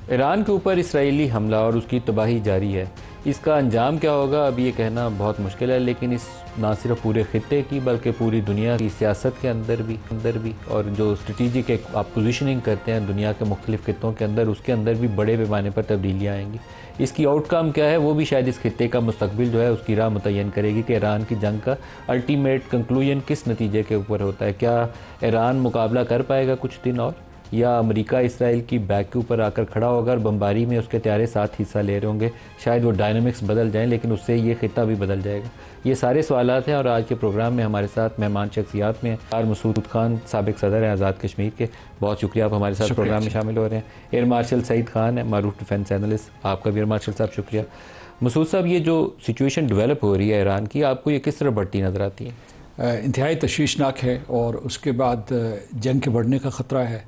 ایران کے اوپر اسرائیلی حملہ اور اس کی تباہی جاری ہے. اس کا انجام کیا ہوگا ابھی یہ کہنا بہت مشکل ہے، لیکن اس نہ صرف پورے خطے کی بلکہ پوری دنیا کی سیاست کے اندر بھی اور جو اسٹریٹجک آپ پوزیشننگ کرتے ہیں دنیا کے مختلف خطوں کے اندر، اس کے اندر بھی بڑے پیمانے پر تبدیلیاں آئیں گی. اس کی آؤٹ کم کیا ہے وہ بھی شاید اس خطے کا مستقبل جو ہے اس کی راہ متعین کرے گی کہ ایران کی جنگ کا الٹیمیٹ کنکلوژن کس نتیجے کے اوپر ہوتا ہے. کیا ایران مقابلہ کر پائے گا کچھ دن اور، یا امریکہ اسرائیل کی بیک کے اوپر آ کر کھڑا ہوگا اور بمباری میں اس کے طیارے ساتھ حصہ لے رہے ہوں گے؟ شاید وہ ڈائنامکس بدل جائیں لیکن اس سے یہ خطہ بھی بدل جائے گا. یہ سارے سوالات ہیں اور آج کے پروگرام میں ہمارے ساتھ مہمان شخصیات میں ہیں. مسعود خان سابق صدر ہیں آزاد کشمیر کے، بہت شکریہ آپ ہمارے ساتھ پروگرام میں شامل ہو رہے ہیں. ایئر مارشل سعید خان ہیں، معروف ڈیفنس اینالسٹ، آپ کا بھی ایئر مارشل صاحب شکریہ. مسعود صاحب، یہ جو سچویشن ڈیولپ ہو رہی ہے ایران کی، آپ کو یہ کس طرح بڑھتی نظر آتی ہے؟ انتہائی تشویشناک ہے، اور اس کے بعد جنگ کے بڑھنے کا خطرہ ہے.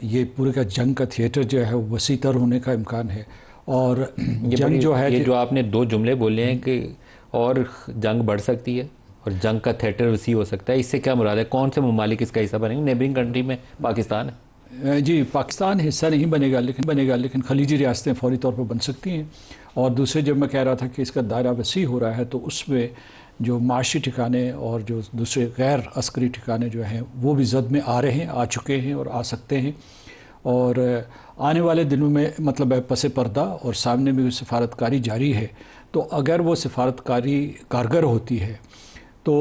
یہ پورے کا جنگ کا تھیٹر جو ہے وسیع تر ہونے کا امکان ہے. اور جنگ جو ہے، یہ جو آپ نے دو جملے بولے ہیں کہ اور جنگ بڑھ سکتی ہے اور جنگ کا تھیٹر وسیع ہو سکتا ہے، اس سے کیا مراد ہے؟ کون سے ممالک اس کا حصہ بنیں گے؟ نیبرنگ کنٹری میں پاکستان ہے. جی، پاکستان حصہ نہیں بنے گا لیکن خلیجی ریاستیں فوری طور پر بن سکتی ہیں. اور دوسرے، جب میں کہہ رہا تھا کہ اس کا دائرہ وسیع ہو رہا ہے، تو اس میں جو معاشی ٹھکانے اور جو دوسرے غیر عسکری ٹھکانے جو ہیں وہ بھی زد میں آ رہے ہیں، آ چکے ہیں اور آ سکتے ہیں. اور آنے والے دنوں میں مطلب ہے پس پردہ اور سامنے میں سفارتکاری جاری ہے. تو اگر وہ سفارتکاری کارگر ہوتی ہے تو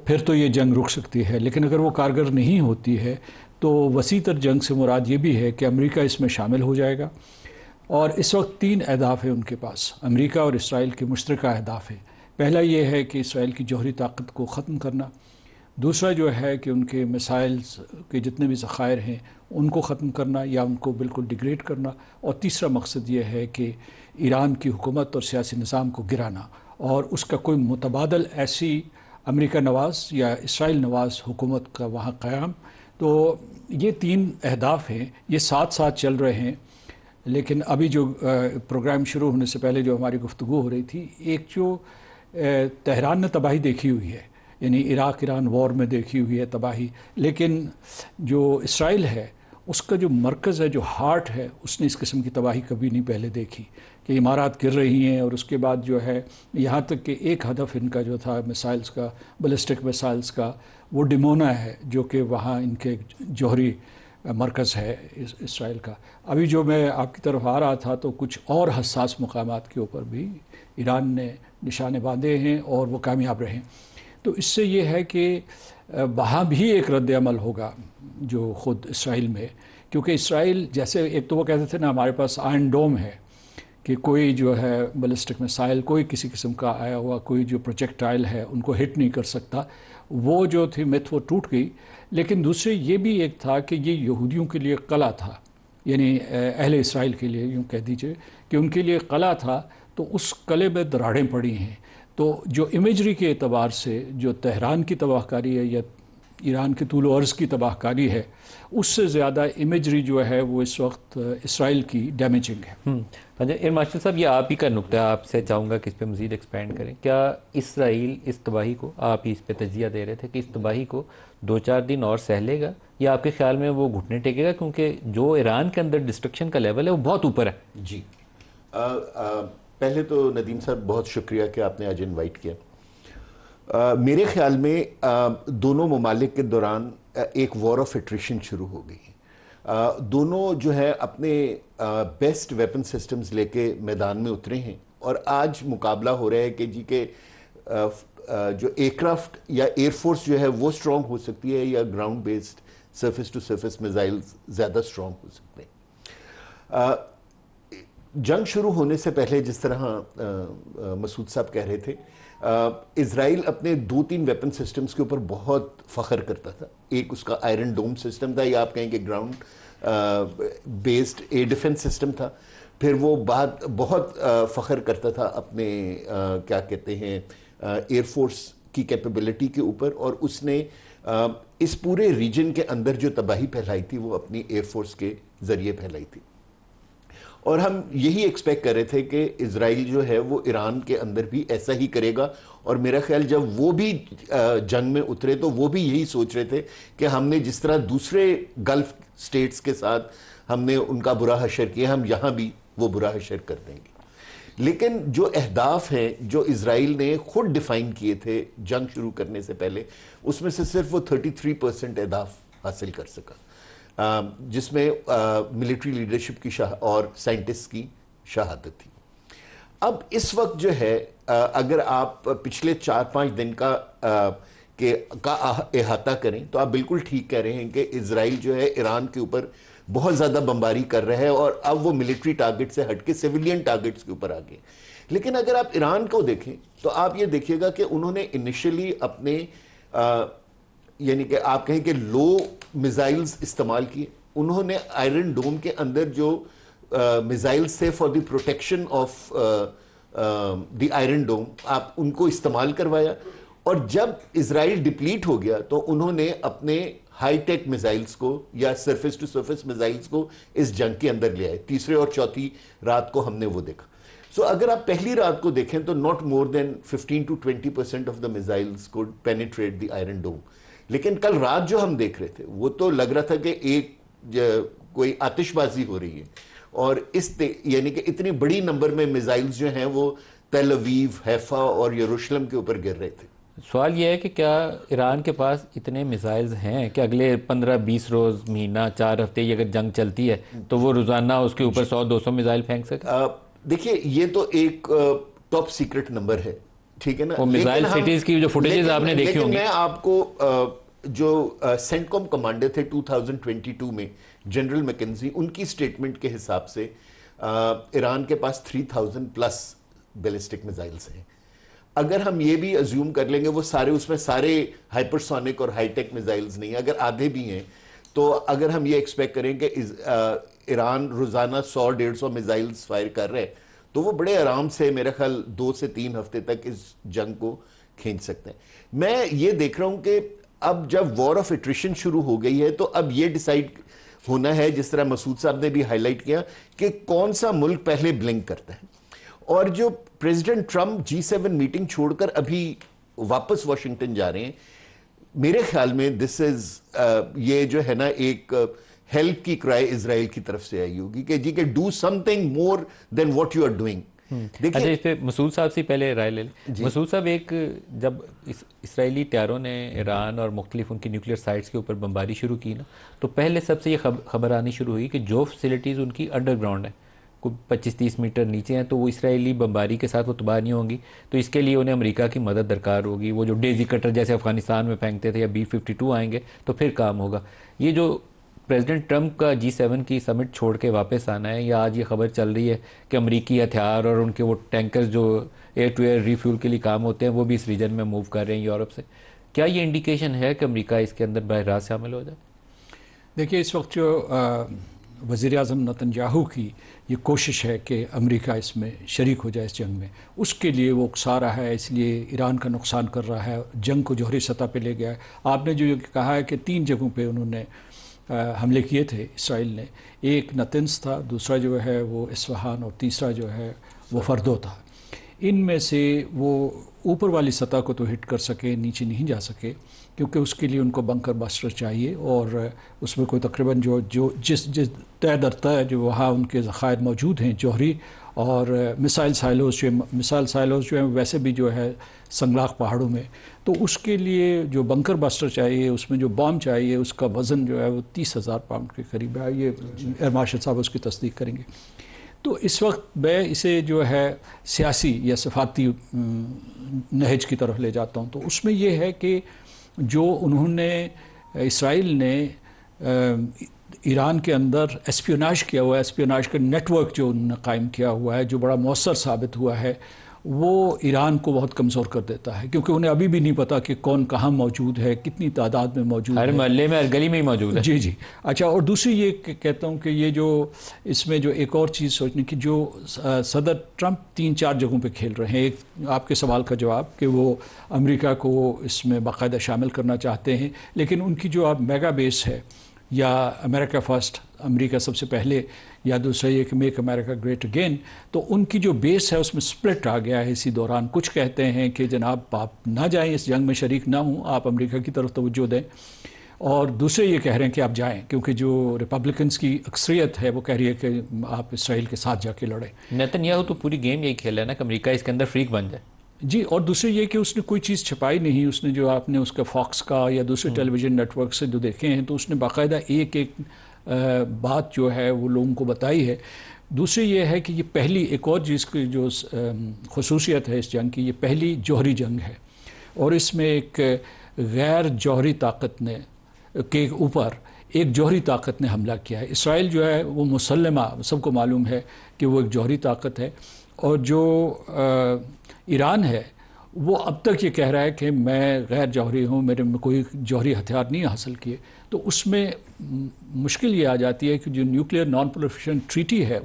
پھر تو یہ جنگ رک سکتی ہے، لیکن اگر وہ کارگر نہیں ہوتی ہے تو وسیع تر جنگ سے مراد یہ بھی ہے کہ امریکہ اس میں شامل ہو جائے گا. اور اس وقت 3 اہداف ہیں ان کے پاس، امریکہ اور اسرائیل کے مشترکہ اہداف ہیں. پہلا یہ ہے کہ اسرائیل کی جوہری طاقت کو ختم کرنا. دوسرا جو ہے کہ ان کے میسائلز کے جتنے بھی ذخائر ہیں ان کو ختم کرنا یا ان کو بالکل ڈیگریڈ کرنا. اور تیسرا مقصد یہ ہے کہ ایران کی حکومت اور سیاسی نظام کو گرانا اور اس کا کوئی متبادل ایسی امریکہ نواز یا اسرائیل نواز حکومت کا وہاں قیام. تو یہ 3 اہداف ہیں، یہ ساتھ ساتھ چل رہے ہیں. لیکن ابھی جو پروگرام شروع ہونے سے پہلے جو ہماری گفتگو ہو رہی تھی، ایک جو تہران نے تباہی دیکھی ہوئی ہے، یعنی عراق ایران وار میں دیکھی ہوئی ہے تباہی، لیکن جو اسرائیل ہے اس کا جو مرکز ہے، جو ہارٹ ہے، اس نے اس قسم کی تباہی کبھی نہیں پہلے دیکھی کہ عمارات گر رہی ہیں. اور اس کے بعد جو ہے یہاں تک کہ ایک ہدف ان کا جو تھا میسائلز کا، بیلسٹک میسائلز کا، وہ ڈیمونا ہے جو کہ وہاں ان کے جوہری مرکز ہے اسرائیل کا. ابھی جو میں آپ کی طرف آ رہا تھا تو کچھ اور حساس مقامات کے اوپر بھی ایران نے نشانے باندھے ہیں اور وہ کامیاب رہے. تو اس سے یہ ہے کہ وہاں بھی ایک رد عمل ہوگا جو خود اسرائیل میں، کیونکہ اسرائیل جیسے ایک تو وہ کہتے تھے نا ہمارے پاس آئرن ڈوم ہے کہ کوئی جو ہے بیلسٹک میسائل، کوئی کسی قسم کا آیا ہوا کوئی جو پروجیکٹائل ہے ان کو ہٹ نہیں کر سکتا. وہ جو تھی میتھ وہ ٹوٹ گئی. لیکن دوسرے یہ بھی ایک تھا کہ یہ یہودیوں کے لیے قلعہ تھا، یعنی اہل اسرائیل کے لیے یوں کہہ دیجئے کہ ان کے لیے قلعہ تھا. تو اس قلعے میں دراڑیں پڑی ہیں. تو جو امیجری کے اعتبار سے جو تہران کی تباہ کاری ہے یا ایران کے طول و عرض کی تباہ کاری ہے، اس سے زیادہ امیجری جو ہے وہ اس وقت اسرائیل کی ڈیمیجنگ ہے. ایئر مارشل صاحب، یہ آپ ہی کا نقطہ ہے، آپ سے چاہوں گا کہ اس پہ مزید ایکسپینڈ کریں. کیا اسرائیل اس تباہی کو، آپ ہی اس پہ تجزیہ دے رہے تھے کہ اس تباہی کو 2-4 دن اور سہ لے گا، یا آپ کے خیال میں وہ گھٹنے ٹیکے گا؟ کیونکہ جو ایران کے اندر ڈسٹرکشن کا لیول ہے وہ بہت اوپر ہے. جی، پہلے تو ندیم صاحب بہت شکریہ کہ آپ نے آج انوائٹ کیا. میرے خیال میں دونوں ممالک کے دوران ایک وار آف ایٹریشن شروع ہو گئی ہے. دونوں جو ہے اپنے بیسٹ ویپن سسٹمز لے کے میدان میں اترے ہیں، اور آج مقابلہ ہو رہا ہے کہ جی کہ جو ایئر کرافٹ یا ایئر فورس جو ہے وہ سٹرونگ ہو سکتی ہے یا ground based surface to surface missiles زیادہ سٹرونگ ہو سکتے ہیں. جنگ شروع ہونے سے پہلے جس طرح مسعود صاحب کہہ رہے تھے، اسرائیل اپنے 2-3 ویپن سسٹمز کے اوپر بہت فخر کرتا تھا. ایک اس کا آئرن ڈوم سسٹم تھا، یا آپ کہیں کہ ground based air defence system تھا. پھر وہ بہت فخر کرتا تھا اپنے کیا کہتے ہیں ایئر فورس کی کیپیبلٹی کے اوپر، اور اس نے اس پورے ریجن کے اندر جو تباہی پھیلائی تھی وہ اپنی ایئر فورس کے ذریعے پھیلائی تھی. اور ہم یہی ایکسپیکٹ کر رہے تھے کہ اسرائیل جو ہے وہ ایران کے اندر بھی ایسا ہی کرے گا. اور میرا خیال جب وہ بھی جنگ میں اترے تو وہ بھی یہی سوچ رہے تھے کہ ہم نے جس طرح دوسرے گلف سٹیٹس کے ساتھ ہم نے ان کا برا حشر کیا، ہم یہاں بھی وہ برا حشر کر دیں گے. لیکن جو اہداف ہیں جو اسرائیل نے خود ڈیفائن کیے تھے جنگ شروع کرنے سے پہلے، اس میں سے صرف وہ 33% اہداف حاصل کر سکا، جس میں ملٹری لیڈرشپ کی اور سائنٹسٹ کی شہادت تھی. اب اس وقت جو ہے اگر آپ پچھلے 4-5 دن کا احاطہ کریں تو آپ بالکل ٹھیک کہہ رہے ہیں کہ اسرائیل جو ہے ایران کے اوپر بہت زیادہ بمباری کر رہا ہے، اور اب وہ ملٹری ٹارگٹ سے ہٹ کے سیویلین ٹارگٹس کے اوپر آ گئے. لیکن اگر آپ ایران کو دیکھیں تو آپ یہ دیکھیے گا کہ انہوں نے انیشلی اپنے یعنی کہ آپ کہیں کہ لو میزائلز استعمال کیے. انہوں نے آئرن ڈوم کے اندر جو میزائلز تھے for the protection of the iron dome, آپ ان کو استعمال کروایا. اور جب اسرائیل ڈپلیٹ ہو گیا تو انہوں نے اپنے ہائی ٹیک میزائلز کو یا سرفیس ٹو سرفیس میزائلز کو اس جنگ کے اندر لے آئے. تیسرے اور چوتھی رات کو ہم نے وہ دیکھا. سو اگر آپ پہلی رات کو دیکھیں تو not more than 15 to 20% of the missiles could penetrate the Iron Dome. لیکن کل رات جو ہم دیکھ رہے تھے وہ تو لگ رہا تھا کہ ایک کوئی آتش بازی ہو رہی ہے، اور یعنی کہ اتنی بڑی نمبر میں میزائلز جو ہیں وہ تل اویو، حیفا اور یروشلم کے اوپر گر رہے تھے. سوال یہ ہے کہ کیا ایران کے پاس اتنے میزائلز ہیں کہ اگلے 15-20 روز، مہینہ، 4 ہفتے یہ اگر جنگ چلتی ہے تو وہ روزانہ اس کے اوپر 100-200 میزائل پھینک سکے؟ دیکھیے یہ تو ایک ٹاپ سیکرٹ نمبر ہے، ٹھیک ہے نا. وہ میزائل سٹیز کی جو فوٹیجز آپ نے دیکھی ہوں گی. میں آپ کو جو سینٹ کام کمانڈر تھے 2022 میں جنرل میکنزی، ان کی سٹیٹمنٹ کے حساب سے ایران کے پاس 3000 پلس بیلسٹک میزائلز ہیں. اگر ہم یہ بھی ازیوم کر لیں گے وہ سارے، اس میں سارے ہائپرسونک اور ہائی ٹیک میزائلز نہیں ہیں، اگر آدھے بھی ہیں تو اگر ہم یہ ایکسپیکٹ کریں کہ ایران روزانہ 100-150 میزائلز فائر کر رہے تو وہ بڑے آرام سے میرے خیال 2 سے 3 ہفتے تک اس جنگ کو کھینچ سکتے ہیں. میں یہ دیکھ رہا ہوں کہ اب جب وار آف ایٹریشن شروع ہو گئی ہے تو اب یہ ڈیسائیڈ ہونا ہے، جس طرح مسعود صاحب نے بھی ہائی لائٹ کیا، کہ کون سا ملک پہلے بلنک کرتا ہے. اور جو پریزیڈنٹ ٹرمپ G7 میٹنگ چھوڑ کر ابھی واپس واشنگٹن جا رہے ہیں، میرے خیال میں یہ جو ہے نا ایک ہیلپ کی کرائے اسرائیل کی طرف سے آئی ہوگی کہ جی کہ do something more than what you are doing. اچھا، اس پہ مسعود صاحب سے پہلے رائے لے لیں. مسعود صاحب، جب اسرائیلی طیاروں نے ایران اور مختلف ان کی نیوکلیئر سائٹس کے اوپر بمباری شروع کی نا، تو پہلے سب سے یہ خبر آنی شروع ہوئی کہ جو فیسلٹیز ان کی انڈر گراؤنڈ ہیں، کوئی 25-30 میٹر نیچے ہیں، تو وہ اسرائیلی بمباری کے ساتھ وہ تباہ نہیں ہوں گی. تو اس کے لیے انہیں امریکہ کی مدد درکار ہوگی. وہ جو ڈیزی کٹر جیسے افغانستان میں پھینکتے تھے، یا B-52 آئیں گے تو پھر کام ہوگا. یہ جو پریزیڈنٹ ٹرمپ کا G7 کی سمٹ چھوڑ کے واپس آنا ہے، یا آج یہ خبر چل رہی ہے کہ امریکی ہتھیار اور ان کے وہ ٹینکرز جو ایئر ٹو ایئر ریفیول کے لیے کام ہوتے ہیں وہ بھی اس ریجن میں موو کر رہے ہیں یورپ سے، کیا یہ انڈیکیشن ہے کہ امریکہ اس کے اندر براہ راست شامل ہو جائے؟ دیکھیے، اس وقت جو وزیر اعظم نتنیاہو کی یہ کوشش ہے کہ امریکہ اس میں شریک ہو جائے اس جنگ میں، اس کے لیے وہ اکسا رہا ہے، اس لیے ایران کا نقصان کر رہا ہے، جنگ کو جوہری سطح پہ لے گیا ہے. آپ نے جو کہا ہے کہ 3 جگہوں پہ انہوں نے حملے کیے تھے اسرائیل نے، ایک نتنز تھا، دوسرا جو ہے وہ اصفہان، اور تیسرا جو ہے وہ فردو تھا. ان میں سے وہ اوپر والی سطح کو تو ہٹ کر سکے، نیچے نہیں جا سکے، کیونکہ اس کے لیے ان کو بنکر باسٹر چاہیے، اور اس میں کوئی تقریباً جس طے در طے جو وہاں ان کے ذخائر موجود ہیں جوہری اور مسائل سائلوز جو ہیں ویسے بھی جو ہے سنگلاخ پہاڑوں میں، تو اس کے لیے جو بنکر باسٹر چاہیے، اس میں جو بام چاہیے، اس کا وزن جو ہے وہ 30,000 پاؤنڈ کے قریب ہے. یہ ایئر مارشل صاحب اس کی تصدیق کریں گے. تو اس وقت میں اسے جو ہے سیاسی یا صفاتی نہج کی طرف لے جاتا ہوں. تو اس میں یہ ہے کہ جو انہوں نے اسرائیل نے ایران کے اندر اسپیوناج کیا ہوا ہے، اسپیوناج کا نیٹ ورک جو انہوں نے قائم کیا ہوا ہے، جو بڑا مؤثر ثابت ہوا ہے، وہ ایران کو بہت کمزور کر دیتا ہے، کیونکہ انہیں ابھی بھی نہیں پتا کہ کون کہاں موجود ہے، کتنی تعداد میں موجود ہے، ہر محلے میں، ہر گلی میں ہی موجود ہے. جی. اچھا، اور دوسری یہ کہتا ہوں کہ یہ جو اس میں جو ایک اور چیز سوچنے کی، جو صدر ٹرمپ 3-4 جگہوں پہ کھیل رہے ہیں. ایک آپ کے سوال کا جواب کہ وہ امریکہ کو اس میں باقاعدہ شامل کرنا چاہتے ہیں، لیکن ان کی جو اب میگا بیس ہے، یا امریکہ فرسٹ، امریکہ سب سے پہلے، یا دوسرا یہ کہ میک امریکہ گریٹ اگین، تو ان کی جو بیس ہے اس میں سپلٹ آ گیا ہے اسی دوران. کچھ کہتے ہیں کہ جناب آپ نہ جائیں، اس جنگ میں شریک نہ ہوں، آپ امریکہ کی طرف توجہ دیں. اور دوسرے یہ کہہ رہے ہیں کہ آپ جائیں، کیونکہ جو ریپبلکنز کی اکثریت ہے وہ کہہ رہی ہے کہ آپ اسرائیل کے ساتھ جا کے لڑیں۔ نیتن یاہو تو پوری گیم یہی کھیل ہے نا کہ امریکہ اس کے اندر فریق بن جائے۔ جی، اور دوسرے یہ کہ اس نے کوئی چیز چھپائی نہیں، اس نے جو آپ نے اس کا فاکس کا یا دوسرے ٹیلی ویژن نیٹ ورک سے جو دیکھے ہیں تو اس نے باقاعدہ ایک بات جو ہے وہ لوگوں کو بتائی ہے۔ دوسری یہ ہے کہ یہ پہلی ایک اور چیز کی جو خصوصیت ہے اس جنگ کی، یہ پہلی جوہری جنگ ہے، اور اس میں ایک غیر جوہری طاقت نے کے اوپر ایک جوہری طاقت نے حملہ کیا ہے۔ اسرائیل جو ہے وہ مسلمہ، سب کو معلوم ہے کہ وہ ایک جوہری طاقت ہے، اور جو ایران ہے وہ اب تک یہ کہہ رہا ہے کہ میں غیر جوہری ہوں، میرے میں کوئی جوہری ہتھیار نہیں حاصل کیے۔ تو اس میں مشکل یہ آ جاتی ہے کہ جو نیوکلیئر نان پرولیفریشن ٹریٹی ہے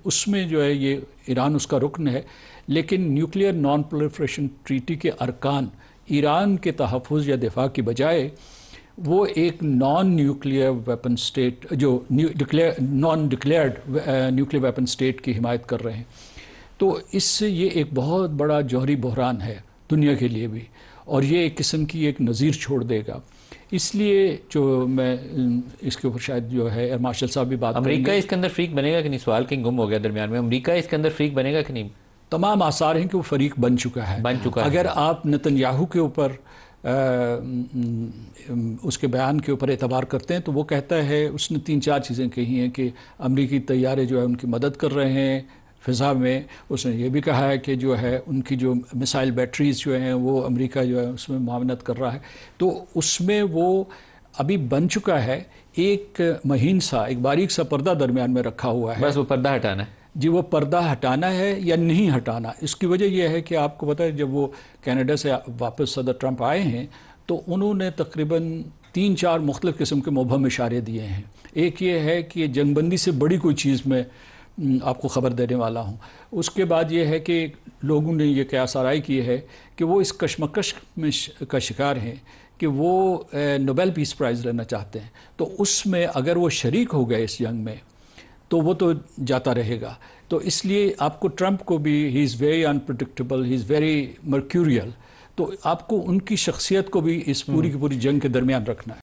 اس میں جو ہے یہ ایران اس کا رکن ہے، لیکن نیوکلیئر نان پرولیفریشن ٹریٹی کے ارکان ایران کے تحفظ یا دفاع کی بجائے وہ ایک نان نیوکلیئر ویپن سٹیٹ، جو naan declared nuclear weapon state کی حمایت کر رہے ہیں۔ تو اس سے یہ ایک بہت بڑا جوہری بحران ہے دنیا کے لیے بھی، اور یہ ایک قسم کی ایک نظیر چھوڑ دے گا۔ اس لیے جو میں اس کے اوپر شاید جو ہے مارشل صاحب بھی بات کریں گے۔ امریکہ اس کے اندر فریق بنے گا کہ نہیں؟ سوال کہیں گم ہو گیا درمیان میں، امریکہ اس کے اندر فریق بنے گا کہ نہیں؟ تمام آثار ہیں کہ وہ فریق بن چکا ہے۔ اگر آپ نتن یاہو کے اوپر اس کے بیان کے اوپر اعتبار کرتے ہیں تو وہ کہتا ہے، اس نے 3-4 چیزیں کہی ہیں کہ امریکی طیارے جو ہے ان کی مدد کر رہے ہیں فضا میں۔ اس نے یہ بھی کہا ہے کہ جو ہے ان کی جو میسائل بیٹریز جو ہیں وہ امریکہ جو ہے اس میں معاونت کر رہا ہے۔ تو اس میں وہ ابھی بن چکا ہے، ایک مہین سا، ایک باریک سا پردہ درمیان میں رکھا ہوا ہے۔ بس وہ پردہ ہٹانا ہے۔ جی، وہ پردہ ہٹانا ہے یا نہیں ہٹانا۔ اس کی وجہ یہ ہے کہ آپ کو پتہ ہے جب وہ کینیڈا سے واپس صدر ٹرمپ آئے ہیں تو انہوں نے تقریباً 3-4 مختلف قسم کے مبہم اشارے دیے ہیں۔ ایک یہ ہے کہ جنگ بندی سے بڑی کوئی چیز میں آپ کو خبر دینے والا ہوں۔ اس کے بعد یہ ہے کہ لوگوں نے یہ قیاس آرائی کی ہے کہ وہ اس کشمکش میں کا شکار ہیں کہ وہ نوبل پیس پرائز لینا چاہتے ہیں۔ تو اس میں اگر وہ شریک ہو گئے اس جنگ میں تو وہ تو جاتا رہے گا۔ تو اس لیے آپ کو ٹرمپ کو بھی he is very unpredictable, he is very mercurial, تو آپ کو ان کی شخصیت کو بھی اس پوری کی پوری جنگ کے درمیان رکھنا ہے۔